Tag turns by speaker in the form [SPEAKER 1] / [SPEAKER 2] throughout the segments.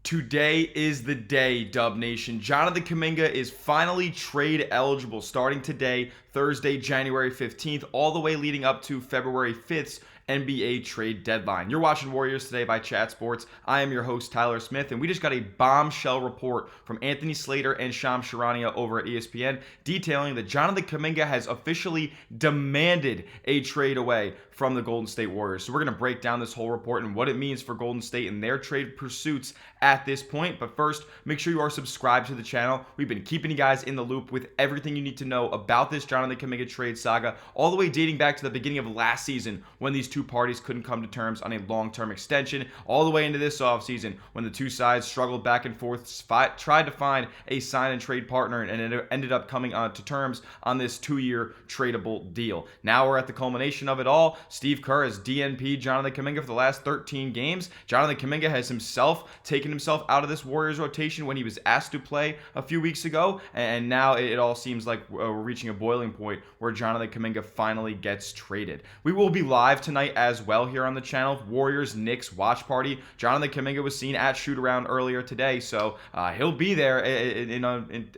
[SPEAKER 1] Today is the day, Dub Nation. Jonathan Kuminga is finally trade eligible starting today, Thursday, January 15th, all the way leading up to February 5th's NBA trade deadline. You're watching Warriors Today by Chat Sports. I am your host, Tyler Smith, and we just got a bombshell report from Anthony Slater and Charania over at ESPN detailing that Jonathan Kuminga has officially demanded a trade away from the Golden State Warriors. So we're going to break down this whole report and what it means for Golden State and their trade pursuits at this point. But first, make sure you are subscribed to the channel. We've been keeping you guys in the loop with everything you need to know about this Jonathan Kuminga trade saga, all the way dating back to the beginning of last season when these two parties couldn't come to terms on a long-term extension, all the way into this offseason when the two sides struggled back and forth, tried to find a sign and trade partner, and it ended up coming to terms on this 2-year tradable deal. Now we're at the culmination of it all. Steve Keerr has DNP'd Jonathan Kuminga for the last 13 games. Jonathan Kuminga has himself taken himself out of this Warriors rotation when he was asked to play a few weeks ago, and now it all seems like we're reaching a boiling point where Jonathan Kuminga finally gets traded. We will be live tonight as well here on the channel. Warriors-Knicks watch party. Jonathan Kuminga was seen at shoot-around earlier today, so he'll be there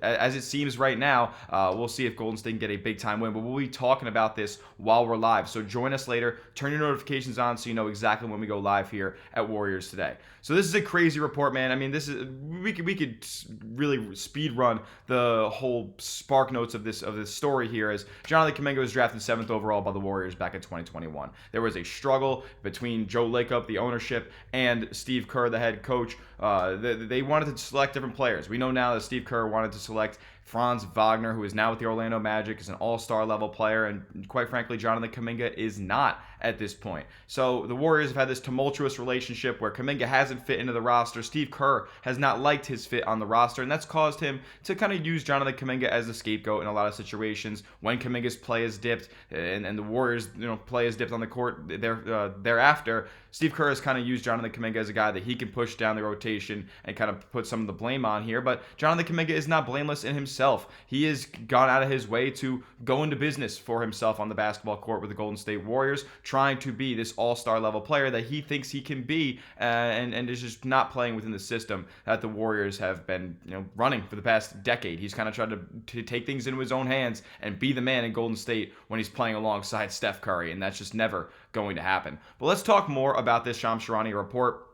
[SPEAKER 1] as it seems right now. We'll see if Golden State can get a big-time win, but we'll be talking about this while we're live, so join us later. Turn your notifications on so you know exactly when we go live here at Warriors Today. So this is a crazy report, man. I mean, this is we could really speed run the whole spark notes of this story here, as Jonathan Kuminga was drafted 7th overall by the Warriors back in 2021. There was a struggle between Joe Lacob, the ownership, and Steve Keerr, the head coach. They wanted to select different players. We know now that Steve Keerr wanted to select Franz Wagner, who is now with the Orlando Magic, is an all-star level player, and quite frankly, Jonathan Kuminga is not at this point. So the Warriors have had this tumultuous relationship where Kuminga hasn't fit into the roster. Steve Keerr has not liked his fit on the roster, and that's caused him to kind of use Jonathan Kuminga as a scapegoat in a lot of situations. When Kuminga's play is dipped and the Warriors play is dipped on the court thereafter, Steve Keerr has kind of used Jonathan Kuminga as a guy that he can push down the rotation and kind of put some of the blame on here. But Jonathan Kuminga is not blameless in himself. He has gone out of his way to go into business for himself on the basketball court with the Golden State Warriors, trying to be this all-star level player that he thinks he can be, and is just not playing within the system that the Warriors have been running for the past decade. He's kind of tried to take things into his own hands and be the man in Golden State when he's playing alongside Steph Curry, and that's just never going to happen. But let's talk more about this Charania report.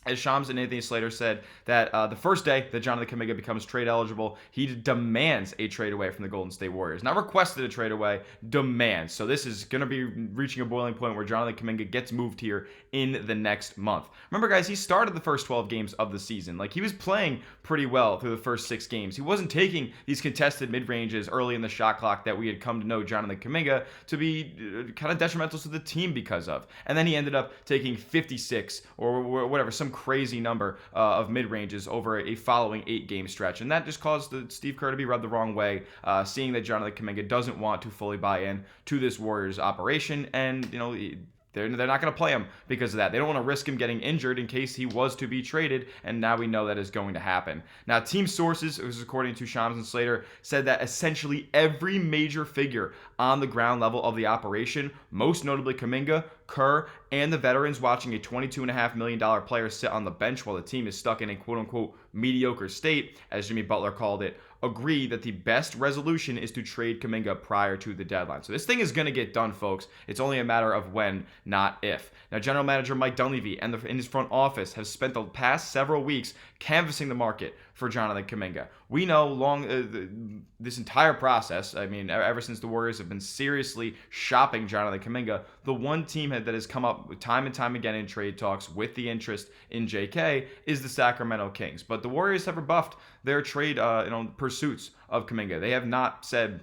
[SPEAKER 1] As Shams and Anthony Slater said, that the first day that Jonathan Kuminga becomes trade eligible, he demands a trade away from the Golden State Warriors. Not requested a trade away, demands. So this is going to be reaching a boiling point where Jonathan Kuminga gets moved here in the next month. Remember, guys, he started the first 12 games of the season. Like, he was playing pretty well through the first 6 games. He wasn't taking these contested mid-ranges early in the shot clock that we had come to know Jonathan Kuminga to be kind of detrimental to the team because of. And then he ended up taking 56 or whatever, some crazy number of mid-ranges over a following 8-game stretch, and that just caused Steve Keerr to be rubbed the wrong way, seeing that Jonathan Kuminga doesn't want to fully buy in to this Warriors operation, and they're not going to play him because of that. They don't want to risk him getting injured in case he was to be traded, and now we know that is going to happen. Now, team sources, this is according to Shams and Slater, said that essentially every major figure on the ground level of the operation, most notably Kuminga, Keerr, and the veterans watching a $22.5 million player sit on the bench while the team is stuck in a quote-unquote mediocre state, as Jimmy Butler called it, agree that the best resolution is to trade Kuminga prior to the deadline. So this thing is going to get done, folks. It's only a matter of when, not if. Now, General Manager Mike Dunleavy and his front office have spent the past several weeks canvassing the market for Jonathan Kuminga. We know this entire process, I mean, ever since the Warriors have been seriously shopping Jonathan Kuminga, the one team that has come up time and time again in trade talks with the interest in JK is the Sacramento Kings. But the Warriors have rebuffed their trade pursuits of Kuminga. They have not said,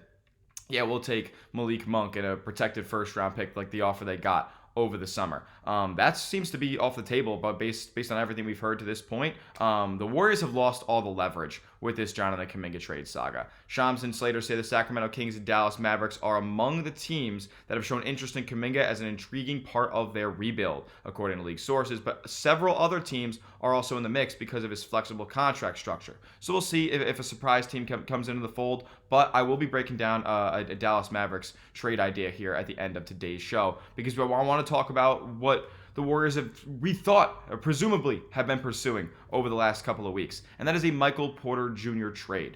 [SPEAKER 1] yeah, we'll take Malik Monk and a protected first-round pick like the offer they got over the summer. That seems to be off the table, but based on everything we've heard to this point, the Warriors have lost all the leverage with this Jonathan Kuminga trade saga. Shams and Slater say the Sacramento Kings and Dallas Mavericks are among the teams that have shown interest in Kuminga as an intriguing part of their rebuild, according to league sources, but several other teams are also in the mix because of his flexible contract structure. So we'll see if a surprise team comes into the fold, but I will be breaking down a Dallas Mavericks trade idea here at the end of today's show, because I want to talk about what the Warriors presumably have been pursuing over the last couple of weeks, and that is a Michael Porter Jr. trade.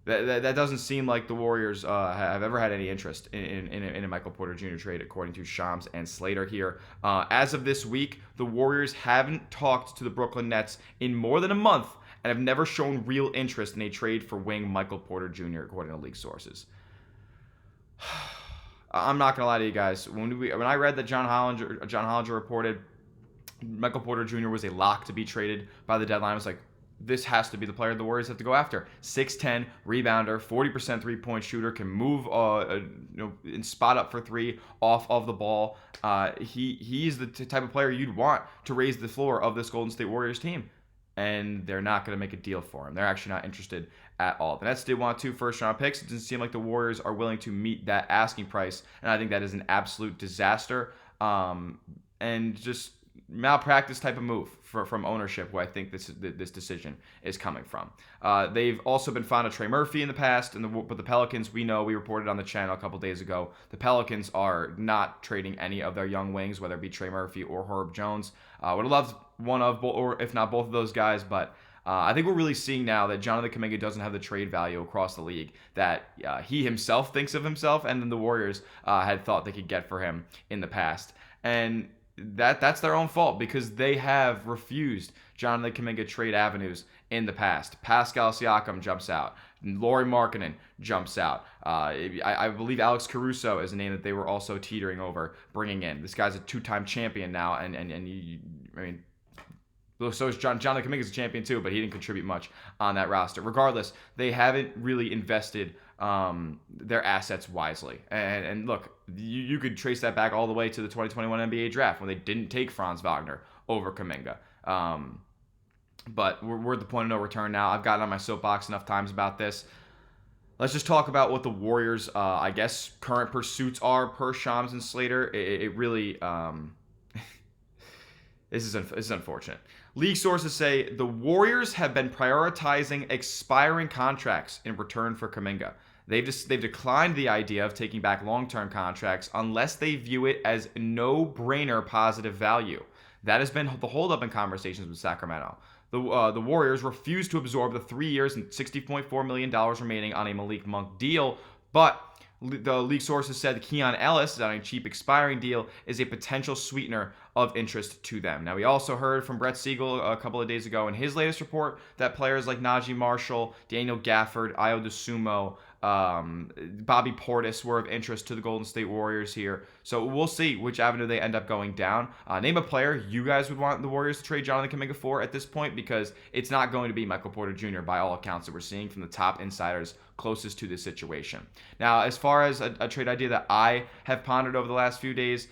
[SPEAKER 1] That doesn't seem like the Warriors have ever had any interest in a Michael Porter Jr. trade, according to Shams and Slater here. As of this week, the Warriors haven't talked to the Brooklyn Nets in more than a month and have never shown real interest in a trade for wing Michael Porter Jr., according to league sources. I'm not going to lie to you guys. When I read that John Hollinger reported Michael Porter Jr. was a lock to be traded by the deadline, I was like, this has to be the player the Warriors have to go after. 6'10", rebounder, 40% three-point shooter, can move and spot up for three off of the ball. He's the type of player you'd want to raise the floor of this Golden State Warriors team. And they're not going to make a deal for him. They're actually not interested at all. The Nets did want 2 first-round picks. It doesn't seem like the Warriors are willing to meet that asking price, and I think that is an absolute disaster and just malpractice type of move from ownership, who I think this decision is coming from. They've also been fond of Trey Murphy in the past, but the Pelicans, we reported on the channel a couple days ago, the Pelicans are not trading any of their young wings, whether it be Trey Murphy or Herb Jones. Would have loved one of, or if not both of those guys, but I think we're really seeing now that Jonathan Kuminga doesn't have the trade value across the league that he himself thinks of himself, and then the Warriors had thought they could get for him in the past. And that's their own fault, because they have refused Jonathan Kuminga trade avenues in the past. Pascal Siakam jumps out. Lauri Markkanen jumps out. I believe Alex Caruso is a name that they were also teetering over bringing in. This guy's a 2-time champion now, so is Jonathan Kuminga is a champion too, but he didn't contribute much on that roster. Regardless, they haven't really invested their assets wisely. And look, you could trace that back all the way to the 2021 NBA draft when they didn't take Franz Wagner over Kuminga. But we're at the point of no return now. I've gotten on my soapbox enough times about this. Let's just talk about what the Warriors, current pursuits are per Shams and Slater. It really, this is unfortunate. League sources say the Warriors have been prioritizing expiring contracts in return for Kuminga. They've declined the idea of taking back long-term contracts unless they view it as no-brainer positive value. That has been the holdup in conversations with Sacramento. The Warriors refuse to absorb the 3 years and $60.4 million remaining on a Malik Monk deal, but the league sources said Keon Ellis, on a cheap expiring deal, is a potential sweetener of interest to them. Now, we also heard from Brett Siegel a couple of days ago in his latest report that players like Najee Marshall, Daniel Gafford, Ayo DeSumo, Bobby Portis were of interest to the Golden State Warriors here. So we'll see which avenue they end up going down. Name a player you guys would want the Warriors to trade Jonathan Kuminga for at this point, because it's not going to be Michael Porter Jr. by all accounts that we're seeing from the top insiders closest to this situation. Now, as far as a trade idea that I have pondered over the last few days,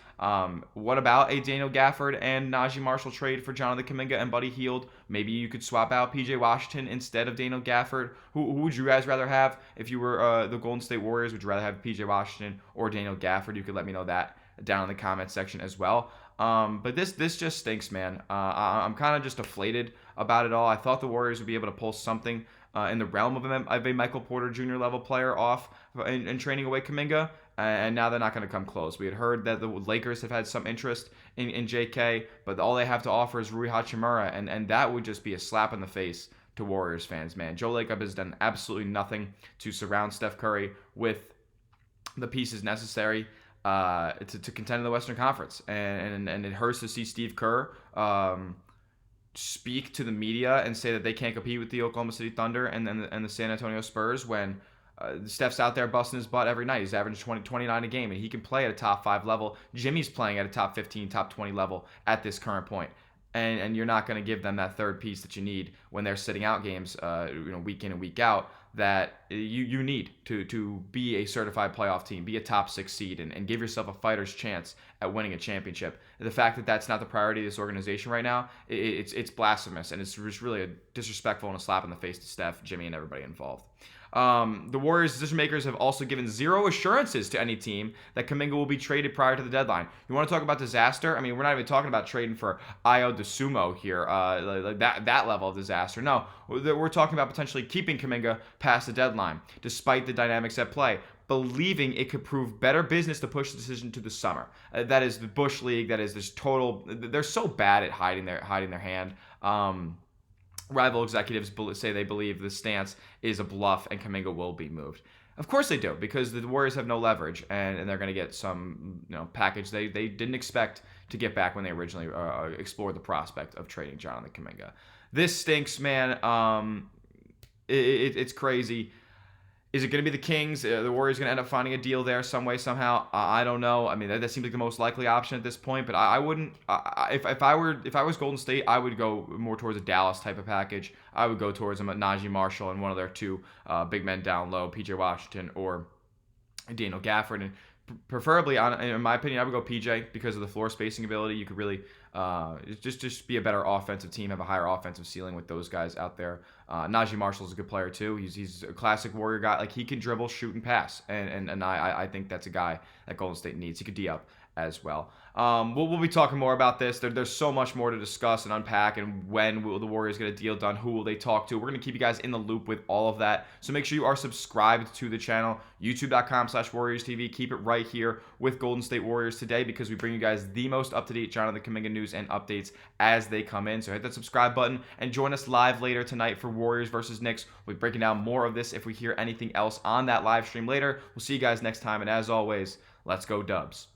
[SPEAKER 1] what about a Daniel Gafford and Najee Marshall trade for Jonathan Kuminga and Buddy Hield? Maybe you could swap out PJ Washington instead of Daniel Gafford. Who would you guys rather have if you were the Golden State Warriors? Would you rather have PJ Washington or Daniel Gafford? You could let me know that down in the comment section as well. But this just stinks, man. I'm kind of just deflated about it all. I thought the Warriors would be able to pull something in the realm of a Michael Porter Jr. level player off and training away Kuminga, and now they're not going to come close. We had heard that the Lakers have had some interest in JK, but all they have to offer is Rui Hachimura, and that would just be a slap in the face to Warriors fans, man. Joe Lacob has done absolutely nothing to surround Steph Curry with the pieces necessary to contend in the Western Conference, and it hurts to see Steve Keerr speak to the media and say that they can't compete with the Oklahoma City Thunder and the San Antonio Spurs when Steph's out there busting his butt every night. He's averaging 29 a game, and he can play at a top 5 level. Jimmy's playing at a top 15, top 20 level at this current point. And you're not going to give them that third piece that you need when they're sitting out games week in and week out that you need to be a certified playoff team, be a top 6 seed, and give yourself a fighter's chance at winning a championship. The fact that that's not the priority of this organization right now, it's blasphemous, and it's just really a disrespectful and a slap in the face to Steph, Jimmy, and everybody involved. The Warriors decision makers have also given zero assurances to any team that Kuminga will be traded prior to the deadline. You want to talk about disaster? I mean, we're not even talking about trading for Ayo DeSumo here, like that level of disaster. No, we're talking about potentially keeping Kuminga past the deadline, despite the dynamics at play. believing it could prove better business to push the decision to the summer. That is the Bush League. That is this total. They're so bad at hiding their hand. Rival executives say they believe the stance is a bluff and Kuminga will be moved. Of course they do, because the Warriors have no leverage, and they're going to get some package they didn't expect to get back when they originally explored the prospect of trading Jonathan Kuminga. This stinks, man. It's crazy. Is it going to be the Kings? The Warriors going to end up finding a deal there some way, somehow? I don't know. I mean, that seems like the most likely option at this point. But I wouldn't. If I was Golden State, I would go more towards a Dallas type of package. I would go towards Najee Marshall and one of their two big men down low, PJ Washington or Daniel Gafford. And preferably, in my opinion, I would go PJ because of the floor spacing ability. You could really just be a better offensive team, have a higher offensive ceiling with those guys out there. Najee Marshall's a good player too. He's a classic Warrior guy. Like, he can dribble, shoot, and pass, and I think that's a guy that Golden State needs. He could D up as well. We'll be talking more about this. There's so much more to discuss and unpack, and when will the Warriors get a deal done? Who will they talk to? We're going to keep you guys in the loop with all of that. So make sure you are subscribed to the channel, youtube.com/WarriorsTV. Keep it right here with Golden State Warriors today, because we bring you guys the most up-to-date Jonathan Kuminga news and updates as they come in. So hit that subscribe button and join us live later tonight for Warriors versus Knicks. We'll be breaking down more of this if we hear anything else on that live stream later. We'll see you guys next time, and as always, let's go Dubs.